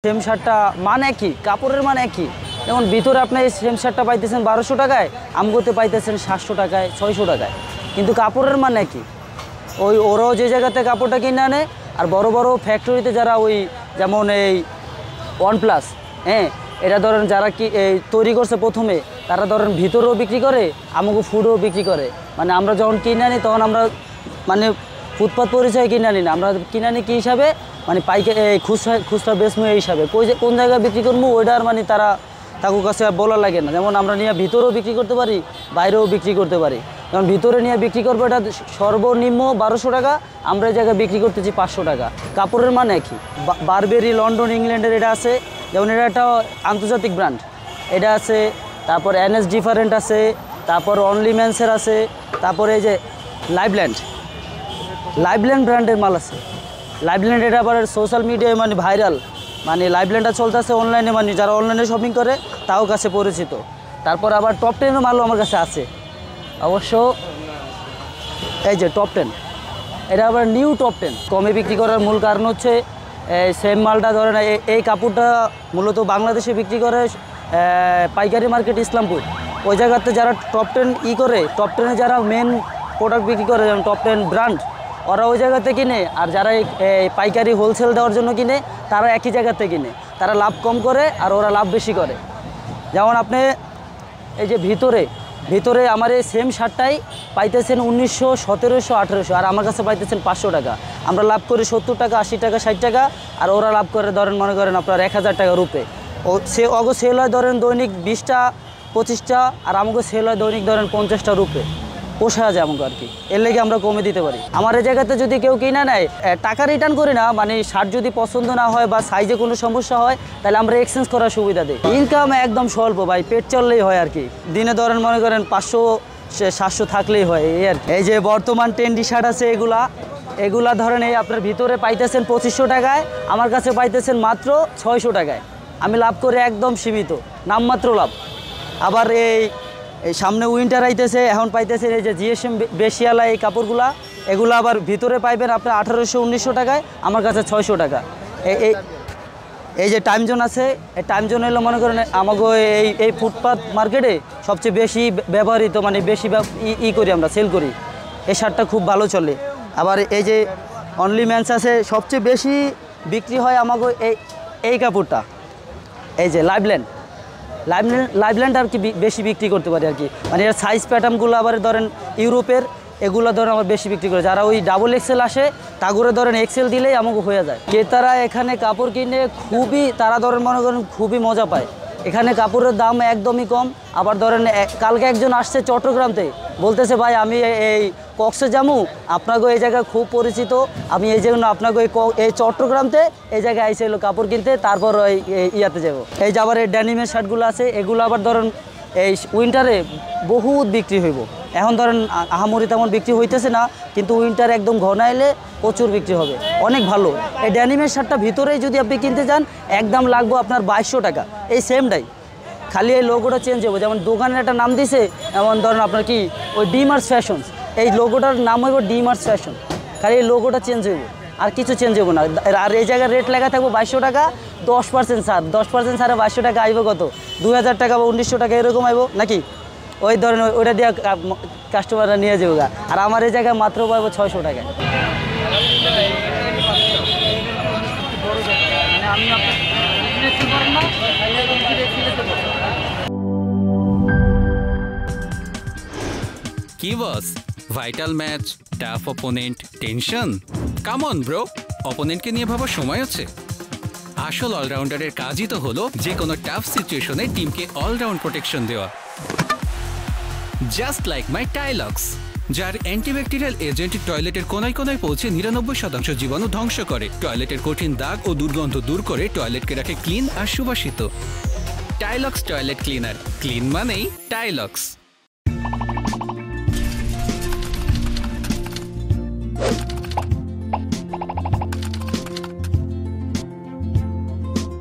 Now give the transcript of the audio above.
Same শার্টটা মান একই, কাপড়ের মান একই। যেমন ভিতরে আপনি এই সেম শার্টটা পাইতেছেন 1200 টাকায়, আমগোতে পাইতেছেন 700 টাকায়, 600 টাকায়, কিন্তু কাপড়ের মান একই। ওরাও যে জায়গাতে কাপড়টা কিনে আনে, আর বড় বড় ফ্যাক্টরিতে যারা যেমন এই OnePlus, এটা ধরেন যারা কি তৈরি করছে প্রথমে, তারা ধরেন ভিতরেও বিক্রি করে, আমাকে ফুডও বিক্রি করে। মানে আমরা যখন কিনে আনি তখন আমরা মানে ফুটপাত পরিচয় কিনে আনি না, আমরা কিনে আনি কী হিসাবে, মানে খুচরা বেচমু এই হিসাবে। কোন জায়গায় বিক্রি করবো ওইটার মানে তাদের কাছে বলা লাগে না। যেমন আমরা নিয়ে ভিতরেও বিক্রি করতে পারি, বাইরেও বিক্রি করতে পারি। যেমন ভিতরে নিয়ে বিক্রি করবো এটা সর্বনিম্ন 1200 টাকা, আমরা এই জায়গায় বিক্রি করতেছি 500 টাকা। কাপড়ের মান একই। বারবেরি লন্ডন ইংল্যান্ডের এটা আছে, যেমন এটা একটা আন্তর্জাতিক ব্র্যান্ড, এটা আছে। তারপর NS ডিফারেন্ট আছে, তারপর অনলি ম্যান্সের আছে, তারপরে এই যে লাইভল্যান্ড ব্র্যান্ডের মাল আছে। লাইভল্যান্ড এটা আবার সোশ্যাল মিডিয়ায় মানে ভাইরাল, মানে লাইভল্যান্ডটা চলতেছে অনলাইনে, মানে যারা অনলাইনে শপিং করে তাও কাছে পরিচিত। তারপর আবার টপ 10 মালও আমার কাছে আছে অবশ্য। এই যে টপ 10, এটা আবার নিউ টপ 10। কমে বিক্রি করার মূল কারণ হচ্ছে সেম মালটা ধরেন এই কাপড়টা মূলত বাংলাদেশে বিক্রি করে পাইকারি মার্কেট ইসলামপুর, ওই জায়গাতে যারা টপ 10 করে, টপ 10-এ যারা মেন প্রোডাক্ট বিক্রি করে, যেমন টপ 10 ব্র্যান্ড, ওরা ওই জায়গাতে কিনে। আর যারা এই পাইকারি হোলসেল দেওয়ার জন্য কিনে, তারা একই জায়গাতে কিনে, তারা লাভ কম করে আর ওরা লাভ বেশি করে। যেমন আপনি এই যে ভিতরে আমার এই সেম শার্টটাই পাইতেছেন 1900, 1700, 1800, আর আমার কাছে পাইতেছেন 500 টাকা। আমরা লাভ করি 70 টাকা, 80 টাকা, 60 টাকা, আর ওরা লাভ করে ধরেন মনে করেন আপনার 1000 টাকা রূপে। সেল হয় ধরেন দৈনিক 20টা 25টা, আর আমাকে সেল হয় দৈনিক ধরেন 50টা রূপে। পোষায় যায় আমাকে আর কি, এর লেগে আমরা কমে দিতে পারি। আমার এই জায়গাতে যদি কেউ কিনা নেয়, টাকা রিটার্ন করি না, মানে শার্ট যদি পছন্দ না হয় বা সাইজে কোনো সমস্যা হয়, তাহলে আমরা এক্সচেঞ্জ করার সুবিধা দিই। ইনকাম একদম স্বল্প ভাই, পেট চললেই হয় আর কি। দিনে ধরেন মনে করেন 500-700 থাকলেই হয় এই আর কি। এই যে বর্তমান ট্রেন্ডি শার্ট আছে, এগুলা ধরেন এই আপনার ভিতরে পাইতেছেন 2500 টাকায়, আমার কাছে পাইতেছেন মাত্র 600 টাকায়। আমি লাভ করে একদম সীমিত, নামমাত্র লাভ। আবার এই সামনে উইন্টার আইতেছে, এখন পাইতেছেন এই যে GSM বেশিয়ালা এই কাপড়গুলা, এগুলো আবার ভিতরে পাইবেন আপনার 1800-1900 টাকায়, আমার কাছে 600 টাকা। এই যে টাইম জোন আছে, এই টাইম জোন হলো মনে করেন আমাকে এই ফুটপাথ মার্কেটে সবচেয়ে বেশি ব্যবহৃত, মানে বেশি করি আমরা, সেল করি। এই শার্টটা খুব ভালো চলে। আবার এই যে অনলি ম্যান্স আছে, সবচেয়ে বেশি বিক্রি হয় আমাকে এই কাপড়টা, এই যে লাইভল্যান্ড আর কি বেশি বিক্রি করতে পারি আর কি। মানে এর সাইজ প্যাটার্নগুলো আবার ধরেন ইউরোপের, এগুলো ধরেন আমার বেশি বিক্রি করে। যারা ওই ডাবল XL আসে, তাগুলো ধরেন XL দিলেই আমাকে হয়ে যায়। ক্রেতারা এখানে কাপড় কিনে তারা ধরেন মনে করেন খুবই মজা পায়। এখানে কাপড়ের দাম একদমই কম। আবার ধরেন কালকে একজন আসছে চট্টগ্রাম থেকে, বলতেছে ভাই আমি এই কক্সে যাবো, আপনাকে এই জায়গায় খুব পরিচিত, আমি এই জন্য আপনাকে এই চট্টগ্রামতে এই জায়গায় আইসে এলো কাপড় কিনতে, তারপর ওই ইয়াতে যাবো। এই যে আবার এই ড্যানিমের শার্টগুলো আছে, এগুলো আবার ধরেন এই উইন্টারে বহুত বিক্রি হইব। এখন ধরেন আহামরি তেমন বিক্রি হইতেছে না, কিন্তু উইন্টার একদম ঘনাইলে প্রচুর বিক্রি হবে, অনেক ভালো। এই ড্যানিমের শার্টটা ভিতরেই যদি আপনি কিনতে যান, একদম লাগবে আপনার 2200 টাকা, এই সেমটাই, খালি এই লোগোটা চেঞ্জ হবে। যেমন দোকানের একটা নাম দিছে, এমন ধরেন আপনার কি ওই ডিমার্স ফ্যাশনস, এই লোগোটার নাম হইব ডিমার্স ফ্যাশন, খালি এই লোগোটা চেঞ্জ হইব, আর কিছু চেঞ্জ হইব না। আর এই জায়গায় রেট লেখা থাকবো 2200 টাকা, 10% ছাড়। 10% ছাড়ে 2200 টাকা আইব কত, 2000 টাকা বা 1900 টাকা এরকম আইব নাকি। ওই ধরেন ওইটা দিয়ে কাস্টমাররা নিয়ে যাবো। আর আমার এই জায়গায় মাত্র পাইব 600 টাকায়। কি boss, vital match, tough opponent, tension? Come on bro, অপোনেন্টকে নিয়ে ভাবার সময় আছে। আসল অলরাউন্ডারের কাজই তো হলো যে কোনো টাফ সিচুয়েশনে টিমকে অলরাউন্ড প্রোটেকশন দেওয়া। জাস্ট লাইক মাই টাইলক্স, যার অ্যান্টিব্যাকটেরিয়াল এজেন্ট টয়লেটের কোনায় কোনায় পৌঁছে 99% জীবাণু ধ্বংস করে, টয়লেটের কঠিন দাগ ও দুর্গন্ধ দূর করে টয়লেটকে রাখে ক্লিন আর সুবাসিত। টাইলক্স টয়লেট ক্লিনার, ক্লিন মানেই টাইলক্স।